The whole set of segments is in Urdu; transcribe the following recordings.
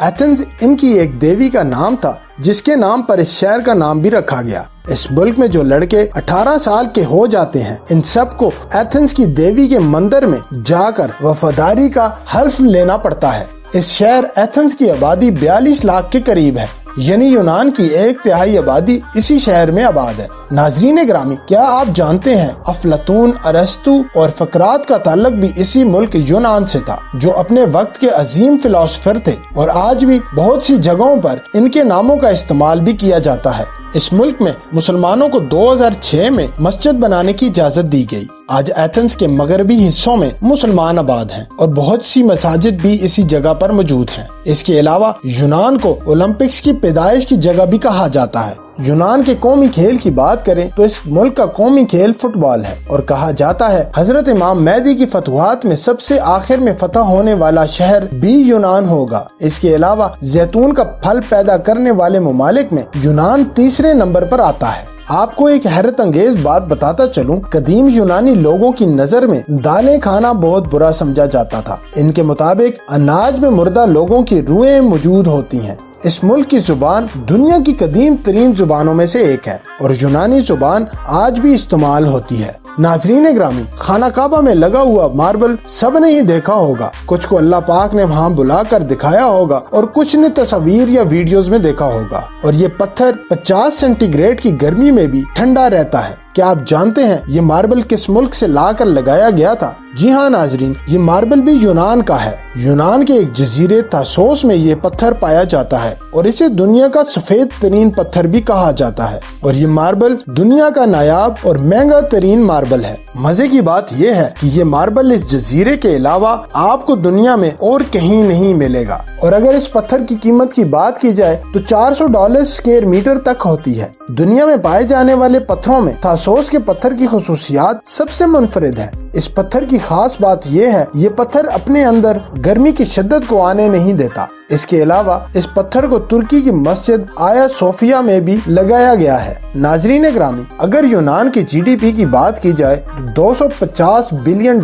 ایتھنز ان کی ایک دیوی کا نام تھا جس کے نام پر اس شہر کا نام بھی رکھا گیا۔ اس ملک میں جو لڑکے 18 سال کے ہو جاتے ہیں ان سب کو ایتھنز کی دیوی کے مندر میں جا کر وفاداری کا حلف لینا پڑتا ہے۔ اس شہر ایتھنز کی آبادی 42 لاکھ کے قریب ہے، یعنی یونان کی 1/3 آبادی اسی شہر میں آباد ہے۔ ناظرین گرامی، کیا آپ جانتے ہیں افلاطون، ارسطو اور فقرات کا تعلق بھی اسی ملک یونان سے تھا، جو اپنے وقت کے عظیم فلاسفر تھے، اور آج بھی بہت سی جگہوں پر ان کے ناموں کا استعمال بھی کیا جاتا ہے۔ اس ملک میں مسلمانوں کو 2006 میں مسجد بنانے کی اجازت دی گئی۔ آج ایتھنز کے مغربی حصوں میں مسلمان آباد ہیں اور بہت سی مساجد بھی اسی جگہ پر موجود ہیں۔ اس کے علاوہ یونان کو اولمپکس کی پیدائش کی جگہ بھی کہا جاتا ہے۔ یونان کے قومی کھیل کی بات کریں تو اس ملک کا قومی کھیل فٹ بال ہے، اور کہا جاتا ہے حضرت امام مہدی کی فتوحات میں سب سے آخر میں فتح ہونے والا شہر بھی یونان ہوگا۔ اس کے علاوہ زیتون کا پھل پیدا کرنے والے ممالک میں یونان تیسرے نمبر پر آتا ہے۔ آپ کو ایک حیرت انگیز بات بتاتا چلوں، قدیم یونانی لوگوں کی نظر میں دالیں کھانا بہت برا سمجھا جاتا تھا۔ ان کے مطابق اناج میں مردہ لوگوں کی روحیں موجود ہوتی ہیں۔ اس ملک کی زبان دنیا کی قدیم ترین زبانوں میں سے ایک ہے، اور یونانی زبان آج بھی استعمال ہوتی ہے۔ ناظرین گرامی، خانہ کعبہ میں لگا ہوا ماربل سب نے ہی دیکھا ہوگا، کچھ کو اللہ پاک نے وہاں بلا کر دکھایا ہوگا اور کچھ نے تصاویر یا ویڈیوز میں دیکھا ہوگا، اور یہ پتھر 50 سینٹی گریڈ کی گرمی میں بھی ٹھنڈا رہتا ہے۔ کیا آپ جانتے ہیں یہ ماربل کس ملک سے لا کر لگایا گیا تھا؟ جی ہاں ناظرین، یہ ماربل بھی یونان کا ہے۔ یونان کے ایک جزیرے تھاسوس میں یہ پتھر پایا جاتا ہے، اور اسے دنیا کا سفید ترین پتھر بھی کہا جاتا ہے، اور یہ ماربل دنیا کا نایاب اور مہنگا ترین ماربل ہے۔ مزے کی بات یہ ہے کہ یہ ماربل اس جزیرے کے علاوہ آپ کو دنیا میں اور کہیں نہیں ملے گا، اور اگر اس پتھر کی قیمت کی بات کی جائے تو $400 اسکوائر میٹر تک ہوتی ہے۔ دنیا میں پائے جانے والے پتھروں میں تھاسوس کے پتھر کی خصوصیات سب سے منفرد ہے۔ اس پتھر کی خاص بات یہ ہے، یہ پتھر اپنے اندر گرمی کی شدت کو آنے نہیں دیتا۔ اس کے علاوہ اس پتھر کو ترکی کی مسجد آیا صوفیہ میں بھی لگایا گیا ہے۔ ناظرین گرامی، اگر یونان کی جی ڈی پی کی بات کی جائے تو $250 بلین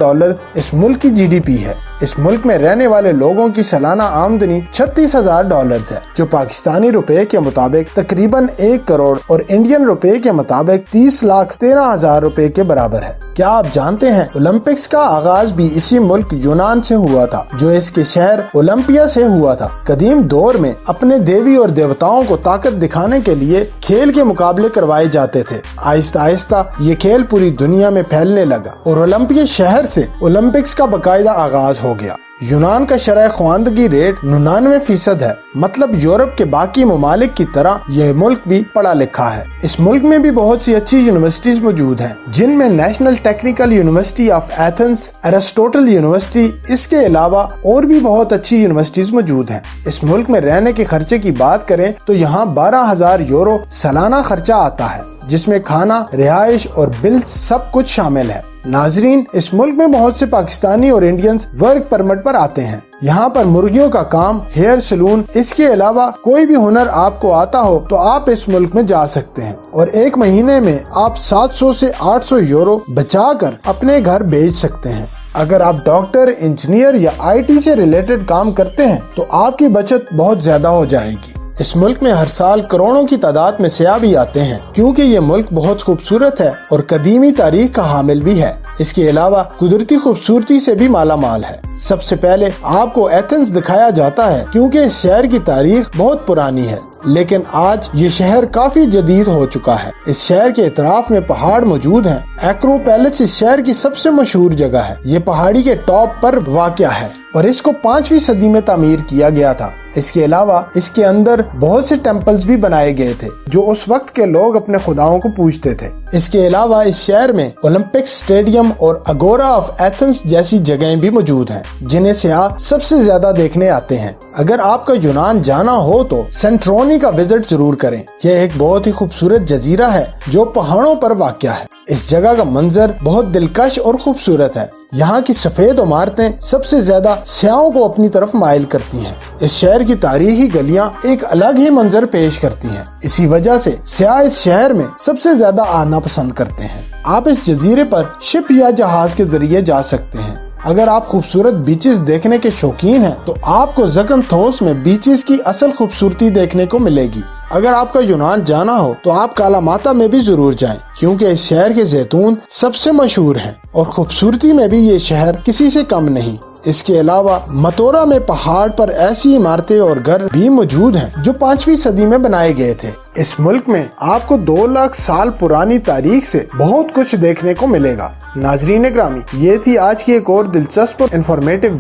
اس ملک کی جی ڈی پی ہے۔ اس ملک میں رہنے والے لوگوں کی سالانہ آمدنی $36,000 ہے، جو پاکستانی روپے کے مطابق تقریباً 1 کروڑ اور انڈین روپے کے مطابق 30,13,000 روپے کے برابر ہے۔ کیا آپ جانتے ہیں اولمپکس کا آغاز بھی اسی ملک یونان سے ہوا تھا، جو اس کے شہر اولمپیا سے ہوا تھا۔ قدیم دور میں اپنے دیوی اور دیوتاؤں کو طاقت دکھانے کے لیے کھیل کے مقابلے کروائے جاتے تھے۔ آہستہ آہستہ یہ کھیل پوری دنیا میں پھیلنے لگا، اور اولمپیا شہر سے اولمپکس کا باقاعدہ آغاز ہو گیا۔ یونان کا شرح خواندگی ریٹ 99% ہے، مطلب یورپ کے باقی ممالک کی طرح یہ ملک بھی پڑھا لکھا ہے۔ اس ملک میں بھی بہت سی اچھی یونیورسٹیز موجود ہیں، جن میں National Technical University of Athens, Aristotle University, اس کے علاوہ اور بھی بہت اچھی یونیورسٹیز موجود ہیں۔ اس ملک میں رہنے کے خرچے کی بات کریں تو یہاں €12,000 سالانہ خرچہ آتا ہے، جس میں کھانا، رہائش اور بل سب کچھ شامل ہے۔ ناظرین، اس ملک میں بہت سے پاکستانی اور انڈینز ورک پرمٹ پر آتے ہیں۔ یہاں پر مرغیوں کا کام، ہیئر سلون، اس کے علاوہ کوئی بھی ہنر آپ کو آتا ہو تو آپ اس ملک میں جا سکتے ہیں، اور ایک مہینے میں آپ €700 سے €800 بچا کر اپنے گھر بھیج سکتے ہیں۔ اگر آپ ڈاکٹر، انجینئر یا آئی ٹی سے ریلیٹڈ کام کرتے ہیں تو آپ کی بچت بہت زیادہ ہو جائے گی۔ اس ملک میں ہر سال کروڑوں کی تعداد میں سیاح بھی آتے ہیں، کیونکہ یہ ملک بہت خوبصورت ہے اور قدیمی تاریخ کا حامل بھی ہے۔ اس کے علاوہ قدرتی خوبصورتی سے بھی مالا مال ہے۔ سب سے پہلے آپ کو ایتھنز دکھایا جاتا ہے، کیونکہ اس شہر کی تاریخ بہت پرانی ہے، لیکن آج یہ شہر کافی جدید ہو چکا ہے۔ اس شہر کے اطراف میں پہاڑ موجود ہیں۔ ایکرو پیلس اس شہر کی سب سے مشہور جگہ ہے۔ یہ پہاڑی کے ٹاپ پر واقع ہے، اور اس کو 5ویں صدی میں تعمیر کیا گیا تھا۔ اس کے علاوہ اس کے اندر بہت سے ٹیمپلز بھی بنائے گئے تھے، جو اس وقت کے لوگ اپنے خداؤں کو پوجتے تھے۔ اس کے علاوہ اس شہر میں اولمپک اسٹیڈیم اور اگورا آف ایتھنز جیسی جگہیں بھی موجود ہیں، جنہیں سیاح سب سے زیادہ دیکھنے آتے ہیں۔ اگر آپ کا یونان جانا ہو تو سینٹرونی کا وزٹ ضرور کریں۔ یہ ایک بہت ہی خوبصورت جزیرہ ہے جو پہاڑوں پر واقع ہے۔ اس جگہ کا منظر بہت دلکش اور خوبصورت ہے۔ یہاں کی سفید عمارتیں سب سے زیادہ سیاحوں کو اپنی طرف مائل کرتی ہیں۔ اس شہر کی تاریخی گلیاں ایک الگ ہی منظر پیش کرتی ہیں، اسی وجہ سے سیاح اس شہر میں سب سے زیادہ آنا پسند کرتے ہیں۔ آپ اس جزیرے پر شپ یا جہاز کے ذریعے جا سکتے ہیں۔ اگر آپ خوبصورت بیچز دیکھنے کے شوقین ہیں تو آپ کو زاکنتھوس میں بیچز کی اصل خوبصورتی دیکھنے کو ملے گی۔ اگر آپ کا یونان جانا ہو تو آپ کالاماتا میں بھی ضرور جائیں، کیونکہ اس شہر کے زیتون سب سے مشہور ہیں اور خوبصورتی میں بھی یہ شہر کسی سے کم نہیں۔ اس کے علاوہ متورا میں پہاڑ پر ایسی عمارتیں اور گھر بھی موجود ہیں جو 5ویں صدی میں بنائے گئے تھے۔ اس ملک میں آپ کو 2 لاکھ سال پرانی تاریخ سے بہت کچھ دیکھنے کو ملے گا۔ ناظرین گرامی، یہ تھی آج کی ایک اور دلچسپ اور انفارمیٹیو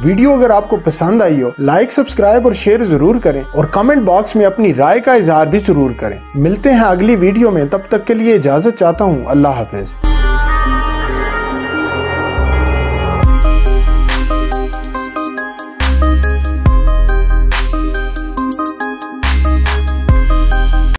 ویڈیو اگر آپ کو پسند آئی ہو، لائک، سبسکرائب اور شیئر ضرور کریں اور کمنٹ باکس میں اپنی رائے کا اظہار بھی ضرور کریں۔ ملتے ہیں اگلی ویڈیو میں، تب تک کے لیے اجازت چاہتا ہوں۔ اللہ حافظ۔